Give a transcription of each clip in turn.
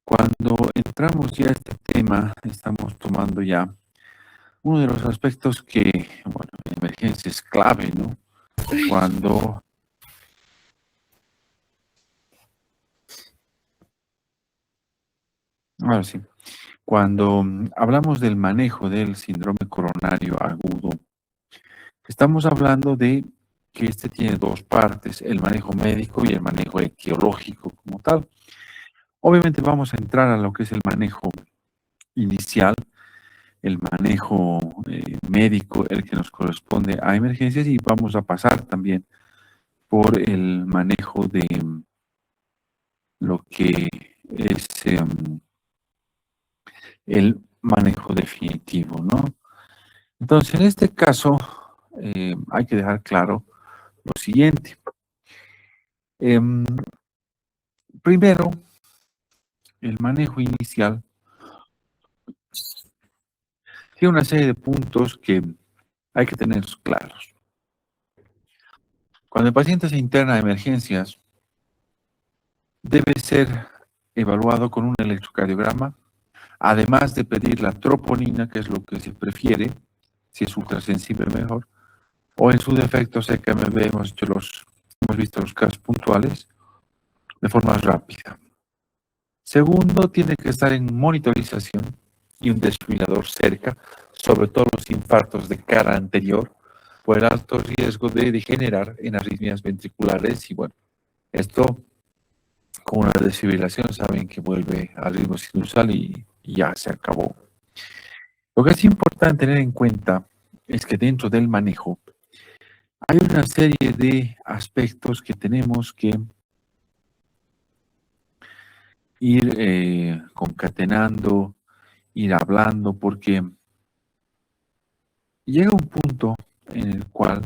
Cuando entramos ya a este tema, estamos tomando ya uno de los aspectos que, bueno, en emergencia es clave, ¿no? Cuando Ahora sí, cuando hablamos del manejo del síndrome coronario agudo, estamos hablando de que este tiene dos partes, el manejo médico y el manejo etiológico como tal. Obviamente vamos a entrar a lo que es el manejo inicial, el manejo médico, el que nos corresponde a emergencias, y vamos a pasar también por el manejo de lo que es el manejo definitivo, ¿no? Entonces, en este caso, hay que dejar claro lo siguiente. Em, Primero, el manejo inicial tiene una serie de puntos que hay que tener claros. Cuando el paciente se interna a emergencias, debe ser evaluado con un electrocardiograma, además de pedir la troponina, que es lo que se prefiere, si es ultrasensible mejor, o en su defecto CKMB, hemos visto los casos puntuales, de forma rápida. Segundo, tiene que estar en monitorización y un desfibrilador cerca, sobre todo los infartos de cara anterior, por el alto riesgo de degenerar en arritmias ventriculares. Y bueno, esto con una desfibrilación saben que vuelve al ritmo sinusal y ya se acabó. Lo que es importante tener en cuenta es que dentro del manejo hay una serie de aspectos que tenemos que ir concatenando, ir hablando, porque llega un punto en el cual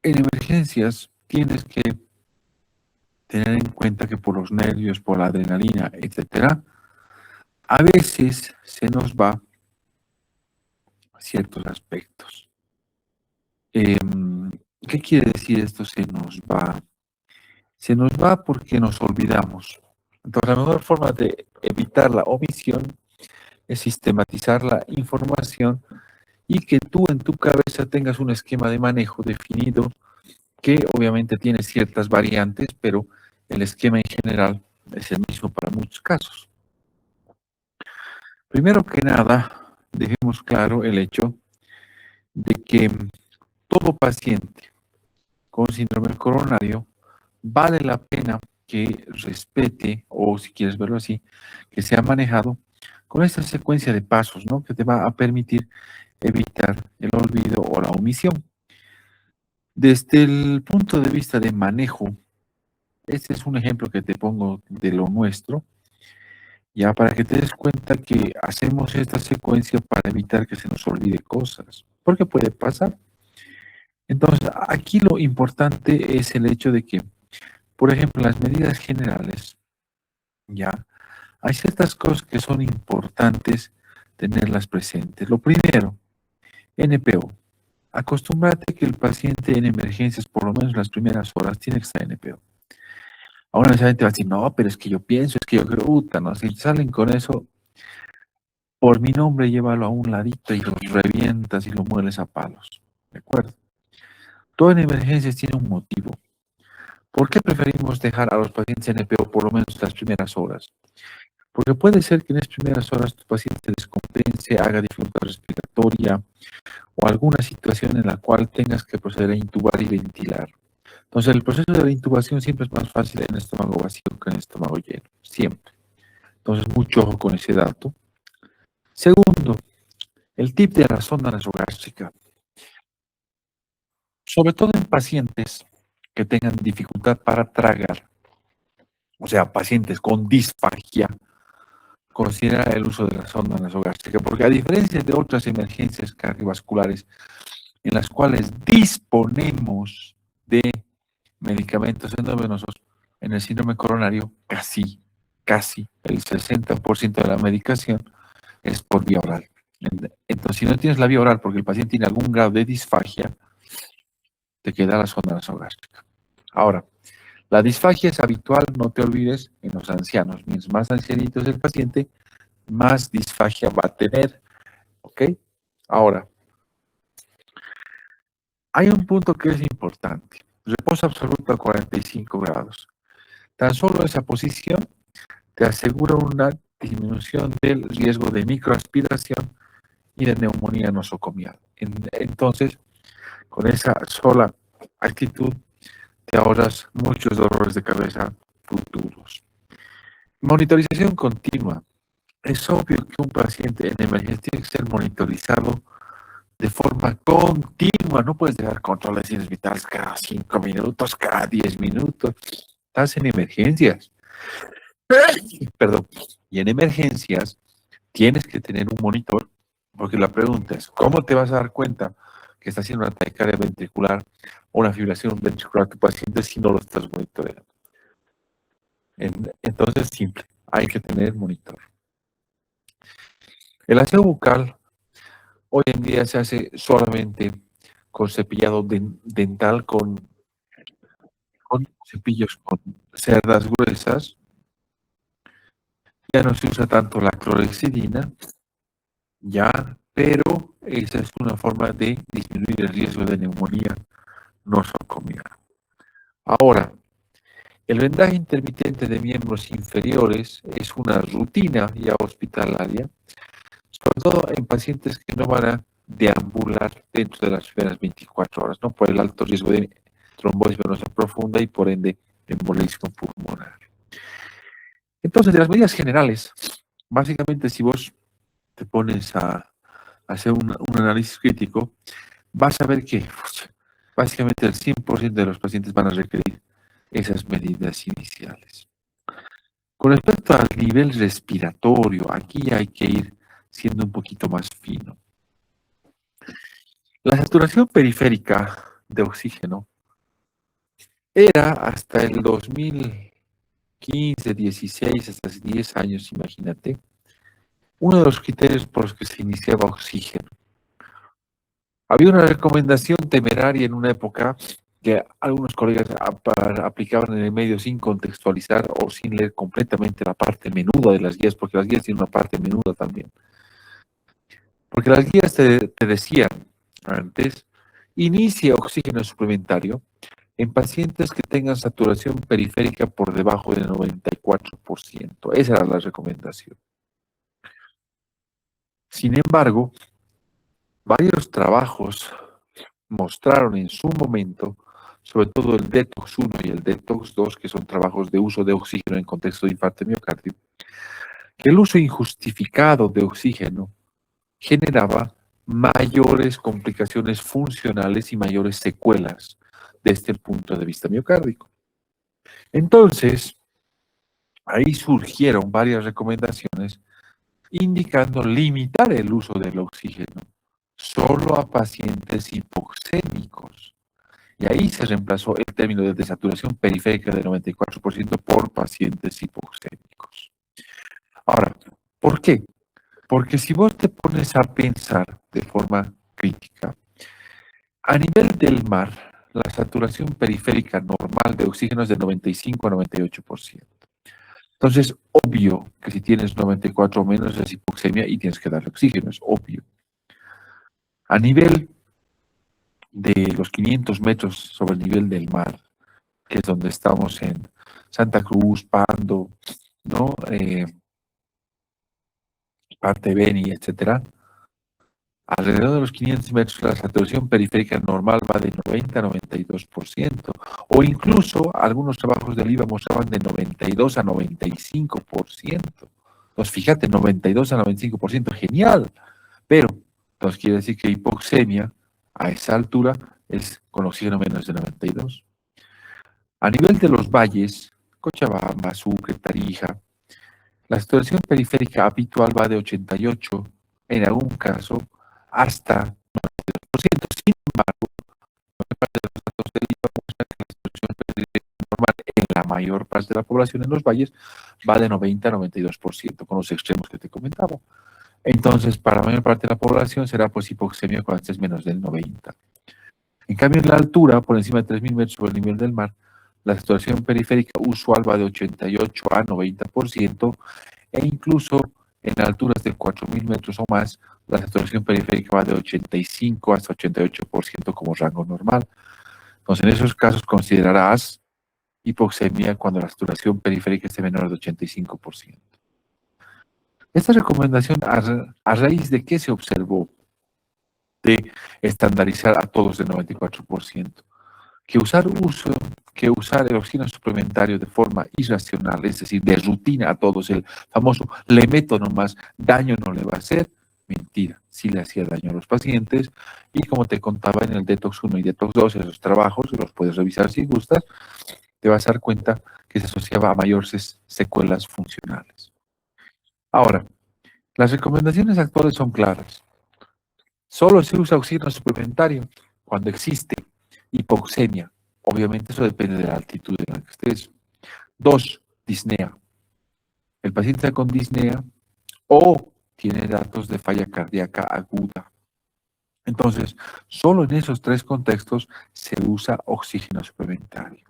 en emergencias tienes que tener en cuenta que por los nervios, por la adrenalina, etcétera, a veces se nos va ciertos aspectos. ¿Qué quiere decir esto? Se nos va. Se nos va porque nos olvidamos. Entonces, la mejor forma de evitar la omisión es sistematizar la información y que tú en tu cabeza tengas un esquema de manejo definido que obviamente tiene ciertas variantes, pero el esquema en general es el mismo para muchos casos. Primero que nada, dejemos claro el hecho de que todo paciente con síndrome coronario vale la pena que respete, o si quieres verlo así, que sea manejado con esta secuencia de pasos, ¿no? Que te va a permitir evitar el olvido o la omisión. Desde el punto de vista de manejo, este es un ejemplo que te pongo de lo nuestro, ya para que te des cuenta que hacemos esta secuencia para evitar que se nos olvide cosas, porque puede pasar. Entonces, aquí lo importante es el hecho de que, por ejemplo, las medidas generales, ya, hay ciertas cosas que son importantes tenerlas presentes. Lo primero, NPO. Acostúmbrate que el paciente en emergencias, por lo menos las primeras horas, tiene que estar NPO. Ahora la gente va a decir, no, pero es que yo pienso, es que yo creo, ¿no? Si salen con eso, por mi nombre, llévalo a un ladito y lo revientas y lo mueles a palos. ¿De acuerdo? Todo en emergencias tiene un motivo. ¿Por qué preferimos dejar a los pacientes NPO por lo menos las primeras horas? Porque puede ser que en las primeras horas tu paciente se descompense, haga dificultad respiratoria o alguna situación en la cual tengas que proceder a intubar y ventilar. Entonces, el proceso de la intubación siempre es más fácil en el estómago vacío que en el estómago lleno, siempre. Entonces, mucho ojo con ese dato. Segundo, el tip de la sonda nasogástrica. Sobre todo en pacientes que tengan dificultad para tragar, o sea, pacientes con disfagia, considera el uso de la sonda nasogástrica, porque a diferencia de otras emergencias cardiovasculares en las cuales disponemos de medicamentos endovenosos, en el síndrome coronario casi el 60% de la medicación es por vía oral. Entonces, si no tienes la vía oral porque el paciente tiene algún grado de disfagia, te queda la sonda nasogástrica. Ahora, La disfagia es habitual, no te olvides, en los ancianos. Mientras más ancianito es el paciente, más disfagia va a tener. ¿Ok? Ahora, hay un punto que es importante. Reposo absoluto a 45 grados. Tan solo esa posición te asegura una disminución del riesgo de microaspiración y de neumonía nosocomial. Entonces, con esa sola actitud, te ahorras muchos dolores de cabeza futuros. Monitorización continua. Es obvio que un paciente en emergencia tiene que ser monitorizado de forma continua. No puedes dejar controles de signos vitales cada 5 minutos, cada 10 minutos. Estás en emergencias. Perdón. Y en emergencias tienes que tener un monitor, porque la pregunta es, ¿cómo te vas a dar cuenta que está haciendo una taquicardia ventricular o una fibrilación ventricular tu paciente si no lo estás monitoreando? Entonces, simple, hay que tener monitor. El aseo bucal hoy en día se hace solamente con cepillado dental, con cepillos con cerdas gruesas. Ya no se usa tanto la clorexidina, ya, pero esa es una forma de disminuir el riesgo de neumonía nosocomial. Ahora, el vendaje intermitente de miembros inferiores es una rutina ya hospitalaria, sobre todo en pacientes que no van a deambular dentro de las primeras 24 horas, ¿no? Por el alto riesgo de trombosis venosa profunda y por ende embolismo pulmonar. Entonces, de las medidas generales, básicamente si vos te pones a hacer un análisis crítico, vas a ver que básicamente el 100% de los pacientes van a requerir esas medidas iniciales. Con respecto al nivel respiratorio, aquí hay que ir siendo un poquito más fino. La saturación periférica de oxígeno era hasta el 2015, 16, hasta 10 años, imagínate, uno de los criterios por los que se iniciaba oxígeno. Había una recomendación temeraria en una época que algunos colegas aplicaban en el medio sin contextualizar o sin leer completamente la parte menuda de las guías, porque las guías tienen una parte menuda también. Porque las guías te decían antes, inicia oxígeno suplementario en pacientes que tengan saturación periférica por debajo del 94%. Esa era la recomendación. Sin embargo, varios trabajos mostraron en su momento, sobre todo el Detox 1 y el Detox 2, que son trabajos de uso de oxígeno en contexto de infarto de miocardio, que el uso injustificado de oxígeno generaba mayores complicaciones funcionales y mayores secuelas desde el punto de vista miocárdico. Entonces, ahí surgieron varias recomendaciones indicando limitar el uso del oxígeno solo a pacientes hipoxémicos. Y ahí se reemplazó el término de desaturación periférica del 94% por pacientes hipoxémicos. Ahora, ¿por qué? Porque si vos te pones a pensar de forma crítica, a nivel del mar, la saturación periférica normal de oxígeno es de 95 a 98%. Entonces, obvio que si tienes 94 o menos es hipoxemia y tienes que darle oxígeno, es obvio. A nivel de los 500 metros sobre el nivel del mar, que es donde estamos en Santa Cruz, Pando, ¿no? Parte Beni, etcétera. Alrededor de los 500 metros la saturación periférica normal va de 90 a 92%, o incluso algunos trabajos del IVA mostraban de 92 a 95%. Entonces, fíjate, 92 a 95%, genial, pero nos quiere decir que hipoxemia a esa altura es con oxígeno menos de 92. A nivel de los valles, Cochabamba, Sucre, Tarija, la saturación periférica habitual va de 88, en algún caso, hasta 92%. Sin embargo, los datos del IVA muestran que la saturación periférica normal en la mayor parte de la población en los valles va de 90 a 92%, con los extremos que te comentaba. Entonces, para la mayor parte de la población será pues hipoxemia cuando estés menos del 90. En cambio, en la altura, por encima de 3.000 metros sobre el nivel del mar, La saturación periférica usual va de 88 a 90%, e incluso en alturas de 4.000 metros o más, la saturación periférica va de 85 hasta 88% como rango normal. Entonces, en esos casos considerarás hipoxemia cuando la saturación periférica esté menor de 85%. Esta recomendación, a raíz de que se observó de estandarizar a todos del 94%, que usar el oxígeno suplementario de forma irracional, es decir, de rutina a todos, el famoso le meto nomás, daño no le va a hacer, mentira, sí le hacía daño a los pacientes, y como te contaba en el Detox 1 y Detox 2, esos trabajos, los puedes revisar si gustas, te vas a dar cuenta que se asociaba a mayores secuelas funcionales. Ahora, las recomendaciones actuales son claras. Solo se usa oxígeno suplementario cuando existe hipoxemia. Obviamente eso depende de la altitud en la que estés. 2, disnea. El paciente está con disnea o tiene datos de falla cardíaca aguda. Entonces, solo en esos 3 contextos se usa oxígeno suplementario.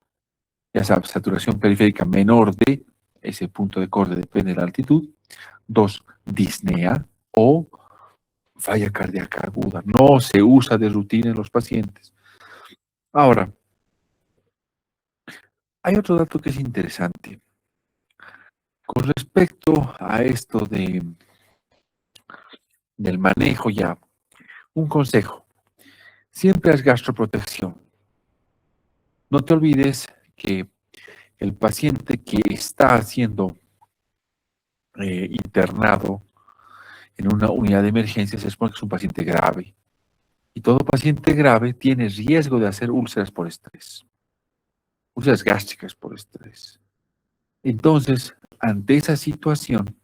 Ya sabes, saturación periférica menor de ese punto de corte, depende de la altitud. 2, disnea o falla cardíaca aguda. No se usa de rutina en los pacientes. Ahora, hay otro dato que es interesante. Con respecto a esto del manejo ya, un consejo. Siempre haz gastroprotección. No te olvides que el paciente que está siendo internado en una unidad de emergencias es porque es un paciente grave. Y todo paciente grave tiene riesgo de hacer úlceras por estrés, úlceras gástricas por estrés. Entonces, ante esa situación,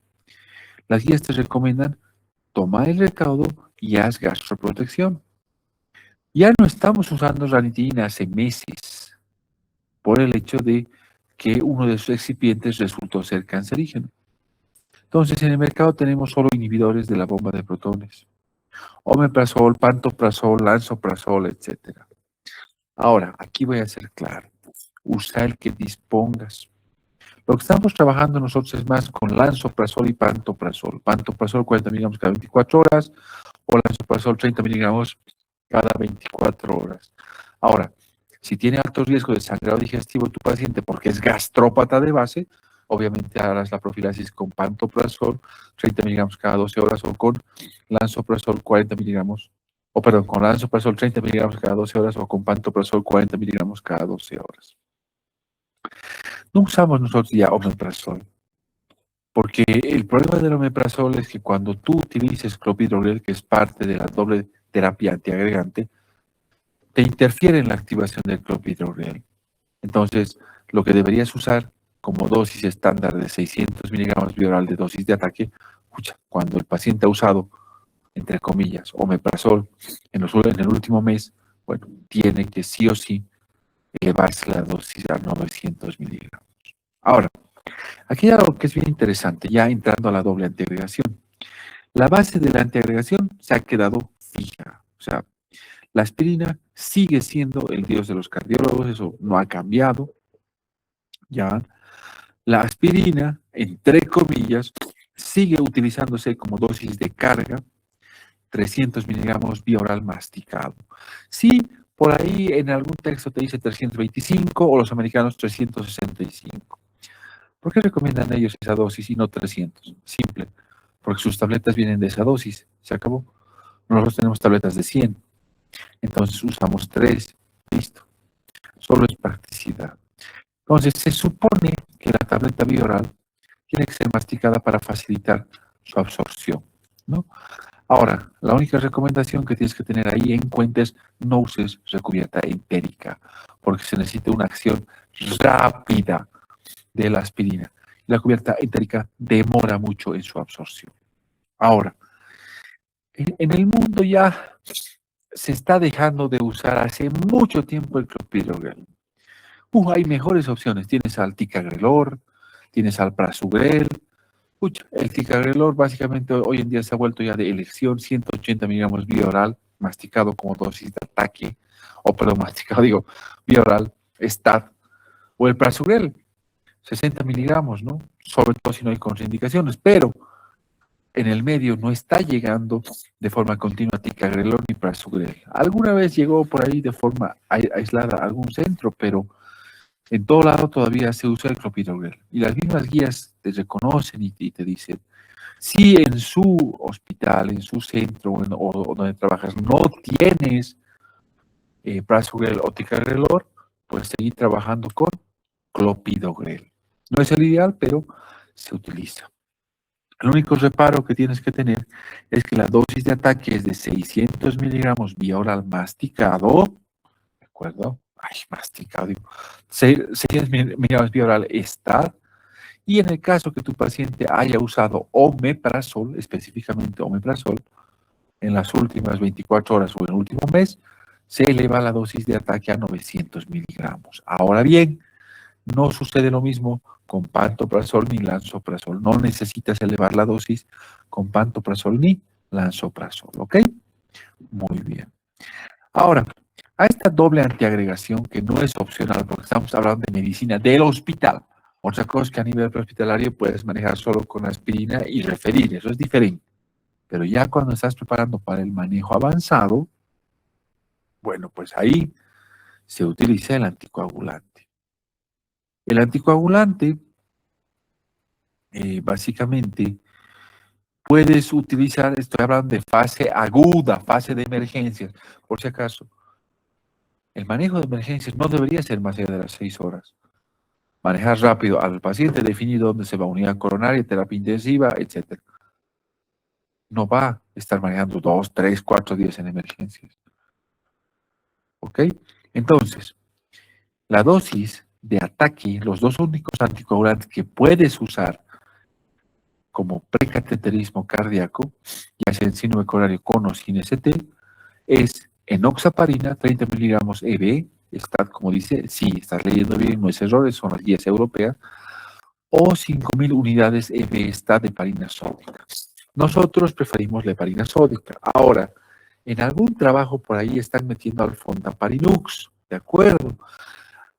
las guías te recomiendan tomar el recaudo y haz gastroprotección. Ya no estamos usando ranitidina hace meses por el hecho de que uno de sus excipientes resultó ser cancerígeno. Entonces, en el mercado tenemos solo inhibidores de la bomba de protones. Omeprazol, pantoprazol, lansoprazol, etc. Ahora, aquí voy a ser claro. Usa el que dispongas. Lo que estamos trabajando nosotros es más con lansoprazol y pantoprazol. Pantoprazol 40 miligramos cada 24 horas o lansoprazol 30 miligramos cada 24 horas. Ahora, si tiene alto riesgo de sangrado digestivo tu paciente porque es gastrópata de base, obviamente harás la profilaxis con pantoprazol 30 miligramos cada 12 horas o con lansoprazol 40 miligramos, o perdón, con lansoprazol 30 miligramos cada 12 horas o con pantoprazol 40 miligramos cada 12 horas. No usamos nosotros ya omeprazol, porque el problema del omeprazol es que cuando tú utilices clopidogrel, que es parte de la doble terapia antiagregante, te interfiere en la activación del clopidogrel. Entonces, lo que deberías usar como dosis estándar de 600 miligramos bioral de dosis de ataque, cuando el paciente ha usado, entre comillas, omeprazol en el último mes, bueno, tiene que sí o sí elevarse la dosis a 900 miligramos. Ahora, aquí hay algo que es bien interesante, ya entrando a la doble antiagregación. La base de la antiagregación se ha quedado fija. O sea, la aspirina sigue siendo el dios de los cardiólogos, eso no ha cambiado. Ya, la aspirina, entre comillas, sigue utilizándose como dosis de carga, 300 miligramos vía oral masticado. Sí, por ahí en algún texto te dice 325 o los americanos 365. ¿Por qué recomiendan ellos esa dosis y no 300? Simple, porque sus tabletas vienen de esa dosis, se acabó. Nosotros tenemos tabletas de 100, entonces usamos 3, listo. Solo es practicidad. Entonces se supone que la tableta bioral tiene que ser masticada para facilitar su absorción, ¿no? Ahora, la única recomendación que tienes que tener ahí en cuenta es no uses recubierta entérica, porque se necesita una acción rápida de la aspirina. La cubierta entérica demora mucho en su absorción. Ahora, en el mundo ya se está dejando de usar hace mucho tiempo el clopidogrel. Hay mejores opciones. Tienes al ticagrelor, tienes al prasugrel. El ticagrelor básicamente hoy en día se ha vuelto ya de elección, 180 miligramos vía oral, masticado como dosis de ataque, o perdón, masticado, digo, vía oral, STAT, O el Prasugrel, 60 miligramos, ¿no? Sobre todo si no hay contraindicaciones, pero en el medio no está llegando de forma continua ticagrelor ni prasugrel. Alguna vez llegó por ahí de forma aislada a algún centro, pero en todo lado todavía se usa el clopidogrel. Y las mismas guías te reconocen y te dicen, si en su hospital, en su centro o donde trabajas no tienes prasugrel o ticagrelor, pues seguir trabajando con clopidogrel. No es el ideal, pero se utiliza. El único reparo que tienes que tener es que la dosis de ataque es de 600 miligramos vía oral masticado, ¿de acuerdo? Ay, masticado, digo. 600 miligramos vía oral está. Y en el caso que tu paciente haya usado omeprazol, específicamente omeprazol, en las últimas 24 horas o en el último mes, se eleva la dosis de ataque a 900 miligramos. Ahora bien, no sucede lo mismo con pantoprazol ni lansoprazol. No necesitas elevar la dosis con pantoprazol ni lansoprazol, ¿ok? Muy bien. Ahora, a esta doble antiagregación, que no es opcional porque estamos hablando de medicina del hospital, otra cosa es que a nivel prehospitalario puedes manejar solo con aspirina y referir, eso es diferente. Pero ya cuando estás preparando para el manejo avanzado, bueno, pues ahí se utiliza el anticoagulante. El anticoagulante, básicamente, puedes utilizar, estoy hablando de fase aguda, fase de emergencias, por si acaso. El manejo de emergencias no debería ser más allá de las 6 horas. Manejar rápido al paciente, definir dónde se va a unidad coronaria, terapia intensiva, etc. No va a estar manejando 2, 3, 4 días en emergencias. ¿Ok? Entonces, la dosis de ataque, los dos únicos anticoagulantes que puedes usar como precateterismo cardíaco, ya sea en síndrome coronario con o sin ST, es enoxaparina, 30 miligramos EB, está, como dice, sí, estás leyendo bien, no es error, son las guías europeas, o 5.000 unidades EB está de heparina sódica. Nosotros preferimos la heparina sódica. Ahora, en algún trabajo por ahí están metiendo al fondaparinux, ¿de acuerdo?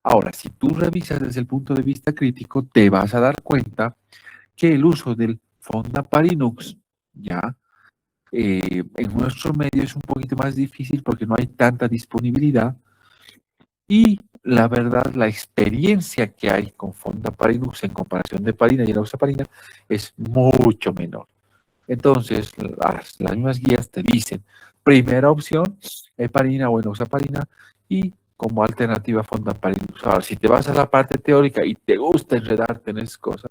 Ahora, si tú revisas desde el punto de vista crítico, te vas a dar cuenta que el uso del fondaparinux, ya, en nuestro medio es un poquito más difícil porque no hay tanta disponibilidad y la verdad, la experiencia que hay con fondaparinux en comparación de heparina y enoxaparina es mucho menor. Entonces, las mismas guías te dicen, primera opción, heparina o enoxaparina y como alternativa fondaparinux. Ahora, si te vas a la parte teórica y te gusta enredarte en esas cosas,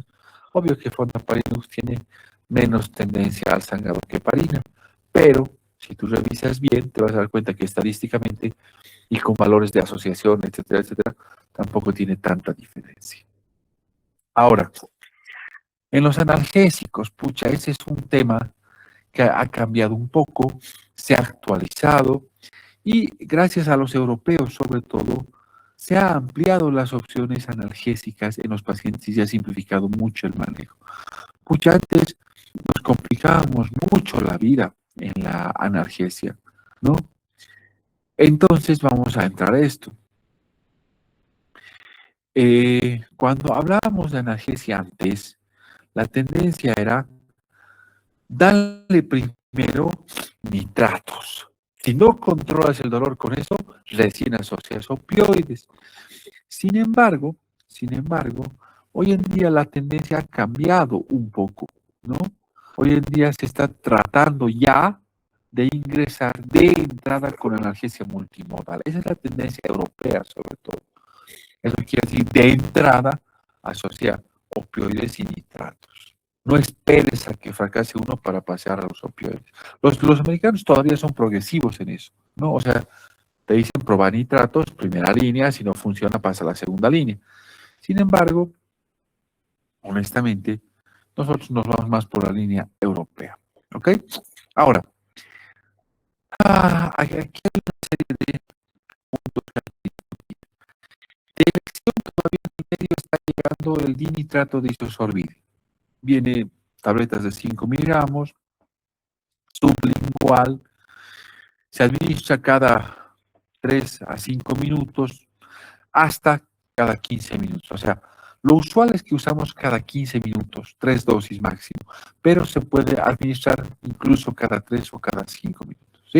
obvio que fondaparinux tiene menos tendencia al sangrado que heparina, pero si tú revisas bien, te vas a dar cuenta que estadísticamente y con valores de asociación, etcétera, etcétera, tampoco tiene tanta diferencia. Ahora, en los analgésicos, pucha, ese es un tema que ha cambiado un poco, se ha actualizado y gracias a los europeos sobre todo, se ha ampliado las opciones analgésicas en los pacientes y se ha simplificado mucho el manejo. Pucha, antes nos complicábamos mucho la vida en la analgesia, ¿no? Entonces vamos a entrar a esto. Cuando hablábamos de analgesia antes, la tendencia era darle primero nitratos. Si no controlas el dolor con eso, recién asocias opioides. Sin embargo, hoy en día la tendencia ha cambiado un poco, ¿no? Hoy en día se está tratando ya de ingresar de entrada con analgesia multimodal. Esa es la tendencia europea, sobre todo. Eso quiere decir, de entrada, asociar opioides y nitratos. No esperes a que fracase uno para pasar a los opioides. Los americanos todavía son progresivos en eso, ¿no? O sea, te dicen probar nitratos, primera línea, si no funciona pasa a la segunda línea. Sin embargo, honestamente, nosotros nos vamos más por la línea europea, ¿ok? Ahora, aquí hay una serie de puntos de elección todavía en el medio está llegando el dinitrato de isosorbide. Viene tabletas de 5 miligramos, sublingual, se administra cada 3 a 5 minutos hasta cada 15 minutos. O sea, lo usual es que usamos cada 15 minutos, 3 dosis máximo, pero se puede administrar incluso cada 3 o cada 5 minutos, ¿sí?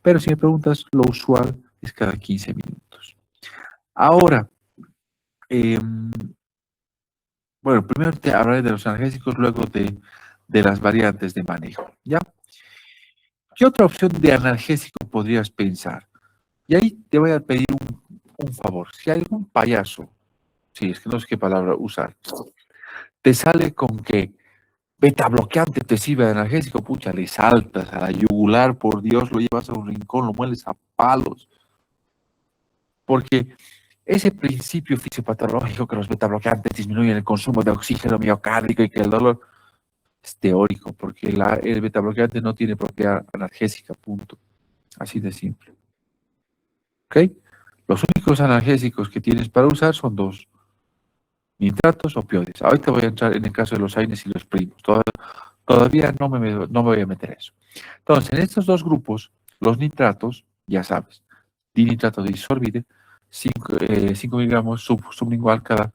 Pero si me preguntas, lo usual es cada 15 minutos. Ahora, bueno, primero te hablaré de los analgésicos, luego de las variantes de manejo, ¿ya? ¿Qué otra opción de analgésico podrías pensar? Y ahí te voy a pedir un favor. Si hay algún payaso, sí, es que no sé qué palabra usar, te sale con que beta bloqueante te sirve de analgésico, pucha, le saltas a la yugular, por Dios, lo llevas a un rincón, lo mueles a palos. Porque ese principio fisiopatológico que los beta bloqueantes disminuyen el consumo de oxígeno miocárdico y que el dolor es teórico, porque el beta bloqueante no tiene propiedad analgésica, punto. Así de simple. ¿Ok? Los únicos analgésicos que tienes para usar son dos: nitratos, opioides. Ahorita voy a entrar en el caso de los AINES y los primos. Todavía no me voy a meter eso. Entonces, en estos dos grupos, los nitratos, ya sabes, dinitrato de disorbide, 5 miligramos sublingual cada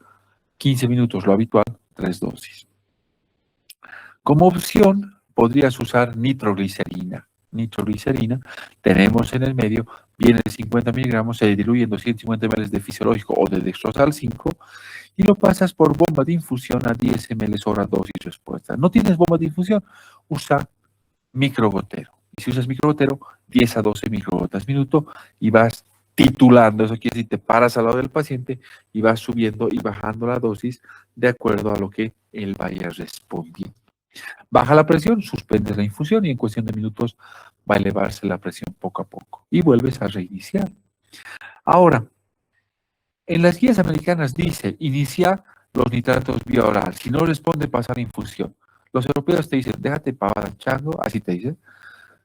15 minutos, lo habitual, 3 dosis. Como opción, podrías usar nitroglicerina. Nitroglicerina, tenemos en el medio, viene de 50 miligramos, se diluye en 250 ml de fisiológico o de dextrosal 5 y lo pasas por bomba de infusión a 10 ml hora dosis respuesta. ¿No tienes bomba de infusión? Usa microgotero. Y si usas microgotero, 10 a 12 microgotas minuto y vas titulando. Eso quiere decir, te paras al lado del paciente y vas subiendo y bajando la dosis de acuerdo a lo que él vaya respondiendo. Baja la presión, suspendes la infusión y en cuestión de minutos va a elevarse la presión poco a poco y vuelves a reiniciar. Ahora, en las guías americanas dice, inicia los nitratos vía oral. Si no responde, pasa la infusión. Los europeos te dicen, déjate pavada chango, así te dicen,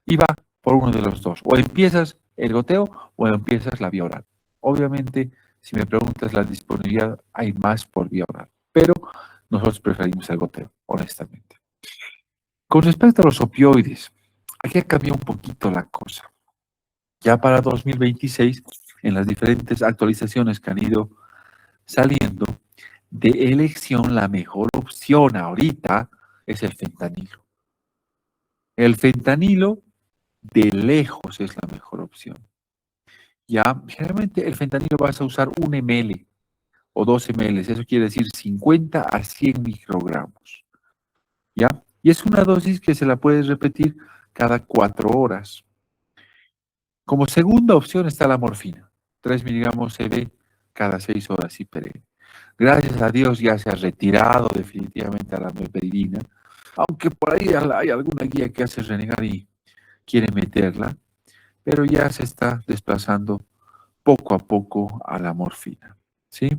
y va por uno de los dos. O empiezas el goteo o empiezas la vía oral. Obviamente, si me preguntas la disponibilidad, hay más por vía oral, pero nosotros preferimos el goteo, honestamente. Con respecto a los opioides, aquí ha cambiado un poquito la cosa. Ya para 2026, en las diferentes actualizaciones que han ido saliendo, de elección, la mejor opción ahorita es el fentanilo. El fentanilo de lejos es la mejor opción. Ya, generalmente el fentanilo vas a usar 1 ml o 2 ml, eso quiere decir 50 a 100 microgramos. ¿Ya? Y es una dosis que se la puedes repetir cada 4 horas. Como segunda opción está la morfina, 3 miligramos CV cada 6 horas IPR. Gracias a Dios ya se ha retirado definitivamente a la meperidina, aunque por ahí hay alguna guía que hace renegar y quiere meterla, pero ya se está desplazando poco a poco a la morfina, ¿sí?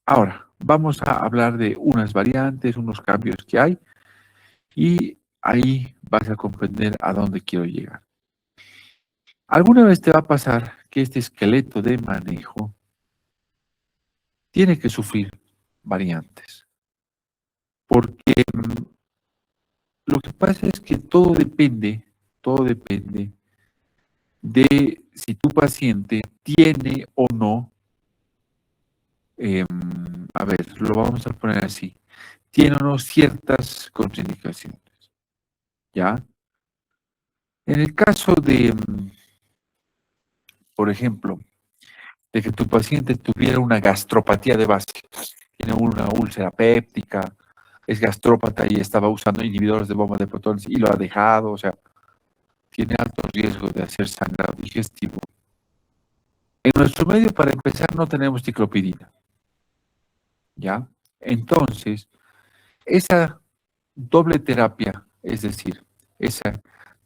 Ahora, vamos a hablar de unas variantes, unos cambios que hay, y ahí vas a comprender a dónde quiero llegar. Alguna vez te va a pasar que este esqueleto de manejo tiene que sufrir variantes, porque lo que pasa es que todo depende de si tu paciente tiene o no, a ver, lo vamos a poner así, tiene o no ciertas contraindicaciones, ¿ya? En el caso de, por ejemplo, de que tu paciente tuviera una gastropatía de base, tiene una úlcera péptica, es gastrópata y estaba usando inhibidores de bomba de protones y lo ha dejado, o sea, tiene alto riesgo de hacer sangrado digestivo. En nuestro medio, para empezar, no tenemos ciclopidina, ¿ya? Entonces, esa doble terapia, es decir, esa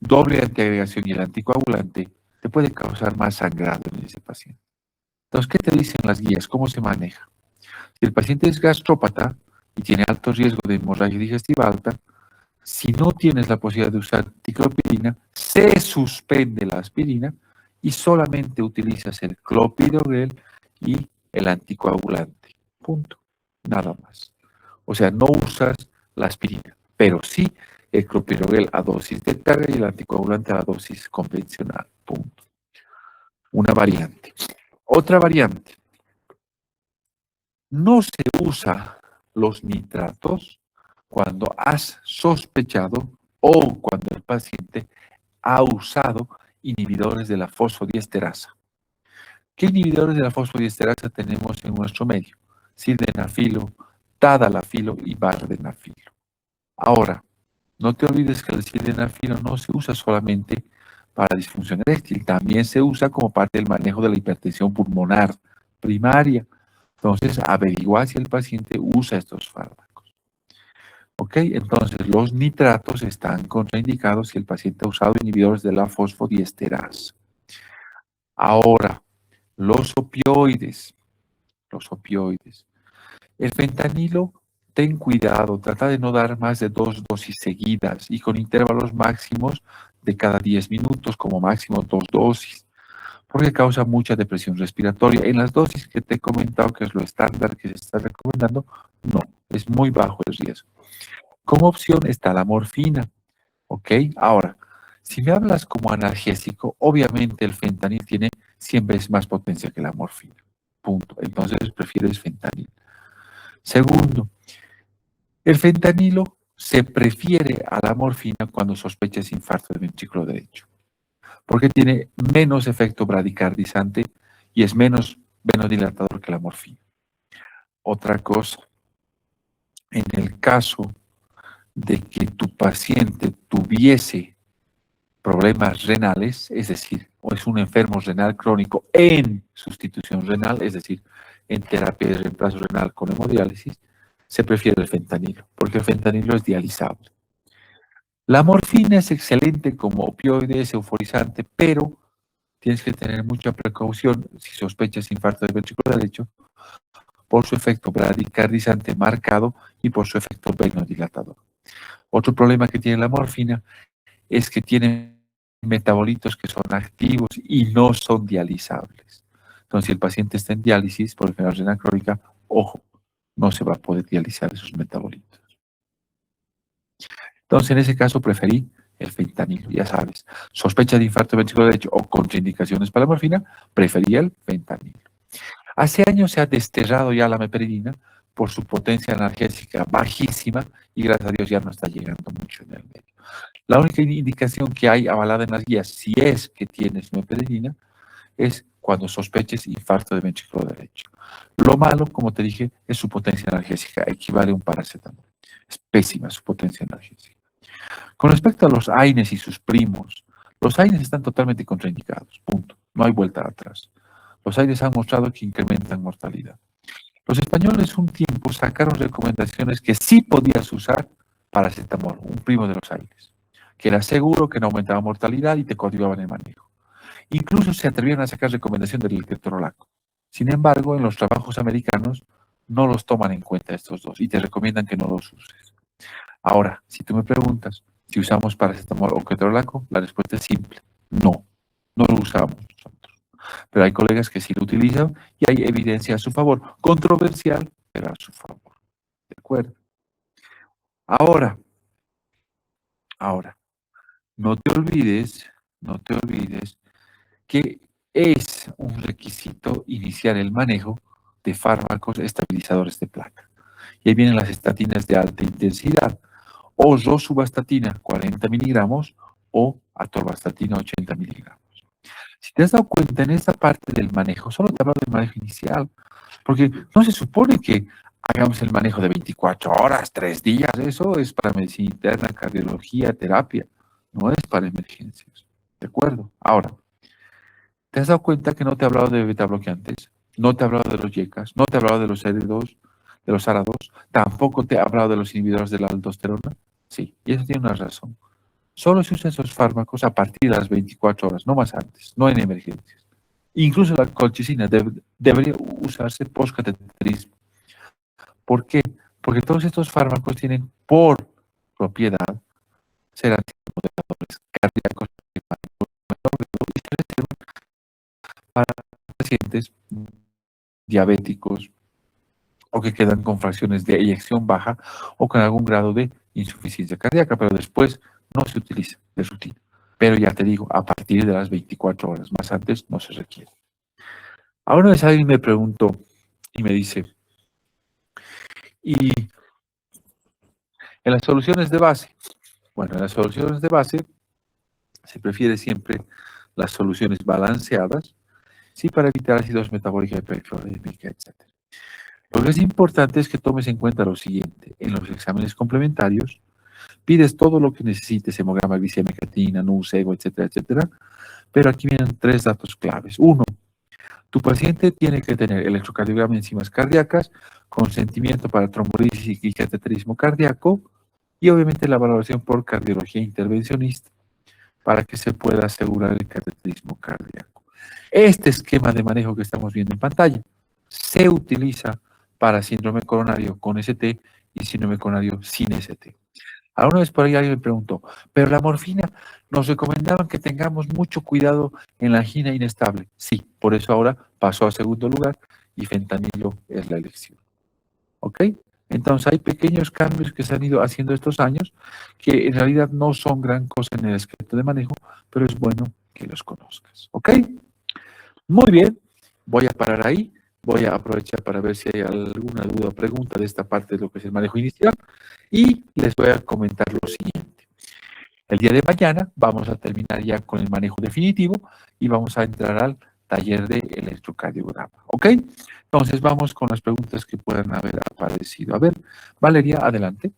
doble antiagregación y el anticoagulante, te puede causar más sangrado en ese paciente. Entonces, ¿qué te dicen las guías? ¿Cómo se maneja? Si el paciente es gastrópata y tiene alto riesgo de hemorragia digestiva alta, si no tienes la posibilidad de usar ciclopidina, se suspende la aspirina y solamente utilizas el clopidogrel y el anticoagulante. Punto. Nada más. O sea, no usas la aspirina, pero sí el clopidogrel a dosis de carga y el anticoagulante a la dosis convencional. Punto. Una variante. Otra variante. No se usa los nitratos cuando has sospechado o cuando el paciente ha usado inhibidores de la fosfodiesterasa. ¿Qué inhibidores de la fosfodiesterasa tenemos en nuestro medio? Sildenafilo, tadalafilo y vardenafilo. Ahora, no te olvides que el sildenafilo no se usa solamente para disfunción eréctil, también se usa como parte del manejo de la hipertensión pulmonar primaria. Entonces, averigua si el paciente usa estos fármacos. ¿Ok? Entonces, los nitratos están contraindicados si el paciente ha usado inhibidores de la fosfodiesterasa. Ahora, los opioides. Los opioides. El fentanilo, ten cuidado, trata de no dar más de 2 dosis seguidas y con intervalos máximos de cada 10 minutos, como máximo 2 dosis, porque causa mucha depresión respiratoria. En las dosis que te he comentado, que es lo estándar que se está recomendando, no, es muy bajo el riesgo. Como opción está la morfina, ¿ok? Ahora, si me hablas como analgésico, obviamente el fentanil tiene 100 veces más potencia que la morfina, punto. Entonces prefieres fentanil. Segundo, el fentanilo se prefiere a la morfina cuando sospechas infarto del ventrículo derecho, porque tiene menos efecto bradicardizante y es menos venodilatador que la morfina. Otra cosa, en el caso de que tu paciente tuviese problemas renales, es decir, o es un enfermo renal crónico en sustitución renal, es decir, en terapia de reemplazo renal con hemodiálisis, se prefiere el fentanilo, porque el fentanilo es dializable. La morfina es excelente como opioide, es euforizante, pero tienes que tener mucha precaución si sospechas infarto del ventrículo derecho por su efecto bradicardizante marcado y por su efecto venodilatador. Otro problema que tiene la morfina es que tiene metabolitos que son activos y no son dializables. Entonces, si el paciente está en diálisis por enfermedad renal crónica, ojo, no se va a poder dializar esos metabolitos. Entonces, en ese caso preferí el fentanilo, ya sabes. Sospecha de infarto ventrículo derecho o contraindicaciones para la morfina, prefería el fentanilo. Hace años se ha desterrado ya la meperidina por su potencia analgésica bajísima y gracias a Dios ya no está llegando mucho en el medio. La única indicación que hay avalada en las guías, si es que tienes meperidina, es cuando sospeches infarto de ventrículo derecho. Lo malo, como te dije, es su potencia analgésica, equivale a un paracetamol. Es pésima su potencia analgésica. Con respecto a los AINES y sus primos, los AINES están totalmente contraindicados, punto. No hay vuelta atrás. Los AINES han mostrado que incrementan mortalidad. Los españoles un tiempo sacaron recomendaciones que sí podías usar paracetamol, un primo de los AINES, que era seguro, que no aumentaba mortalidad y te coadyuvaban el manejo. Incluso se atrevieron a sacar recomendación del ketorolaco. Sin embargo, en los trabajos americanos no los toman en cuenta estos dos y te recomiendan que no los uses. Ahora, si tú me preguntas si usamos paracetamol o ketorolaco, la respuesta es simple: no, no lo usamos nosotros. Pero hay colegas que sí lo utilizan y hay evidencia a su favor, controversial, pero a su favor. ¿De acuerdo? Ahora, no te olvides que es un requisito iniciar el manejo de fármacos estabilizadores de placa. Y ahí vienen las estatinas de alta intensidad, o rosuvastatina 40 miligramos o atorvastatina 80 miligramos. Si te has dado cuenta en esta parte del manejo, solo te he hablado del manejo inicial, porque no se supone que hagamos el manejo de 24 horas, 3 días, eso es para medicina interna, cardiología, terapia, no es para emergencias. ¿De acuerdo? Ahora, ¿te has dado cuenta que no te he hablado de beta bloqueantes? No te he hablado de los YECAs, no te he hablado de los AR2, de los ARA2, tampoco te he hablado de los inhibidores de la aldosterona. Sí, y eso tiene una razón. Solo se usan esos fármacos a partir de las 24 horas, no más antes, no en emergencias. Incluso la colchicina debería usarse post-cateterismo. ¿Por qué? Porque todos estos fármacos tienen por propiedad ser anticoagulantes cardíacos y se les sirven para pacientes diabéticos o que quedan con fracciones de eyección baja o con algún grado de insuficiencia cardíaca, pero después no se utiliza de rutina. Pero ya te digo, a partir de las 24 horas, más antes no se requiere. Ahora una vez alguien me preguntó y me dice, y en las soluciones de base, bueno, en las soluciones de base se prefiere siempre las soluciones balanceadas, sí, para evitar ácidos metabólicos, hiperclorímica, etc. Lo que es importante es que tomes en cuenta lo siguiente. En los exámenes complementarios, pides todo lo que necesites, hemograma, glicemia, creatinina, NUS, ego, etcétera, etcétera. Pero aquí vienen 3 datos claves. 1, tu paciente tiene que tener electrocardiograma y enzimas cardíacas, consentimiento para trombolisis y cateterismo cardíaco, y obviamente la valoración por cardiología intervencionista para que se pueda asegurar el cateterismo cardíaco. Este esquema de manejo que estamos viendo en pantalla se utiliza para síndrome coronario con ST y síndrome coronario sin ST. Alguna vez por ahí alguien me preguntó, pero la morfina, nos recomendaban que tengamos mucho cuidado en la angina inestable. Sí, por eso ahora pasó a segundo lugar y fentanilo es la elección. ¿Ok? Entonces hay pequeños cambios que se han ido haciendo estos años que en realidad no son gran cosa en el esqueleto de manejo, pero es bueno que los conozcas. ¿Ok? Muy bien, voy a parar ahí. Voy a aprovechar para ver si hay alguna duda o pregunta de esta parte de lo que es el manejo inicial y les voy a comentar lo siguiente. El día de mañana vamos a terminar ya con el manejo definitivo y vamos a entrar al taller de electrocardiograma. ¿Ok? Entonces vamos con las preguntas que puedan haber aparecido. A ver, Valeria, adelante.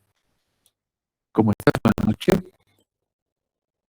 ¿Cómo estás? Buenas noches.